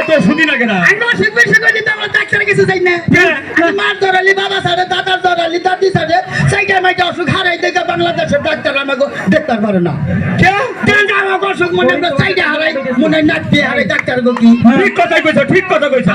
তো শুনি না কেন আমি অসুখ বিসুখ হলে তো আমরা ডাক্তারের কাছে যাই না মার ধরালি বাবা সারে দাদার ধরালি দাদি সারে সাইকেল মাইকে অসুখ হারাই দেখে বাংলাদেশের ডাক্তার আমাকে দেখতে পারে না কেন আমাকে অসুখ মনে হয় সাইডে হারাই মনে হয় নাক দিয়ে হারাই ডাক্তার গো কি ঠিক কথা কইছ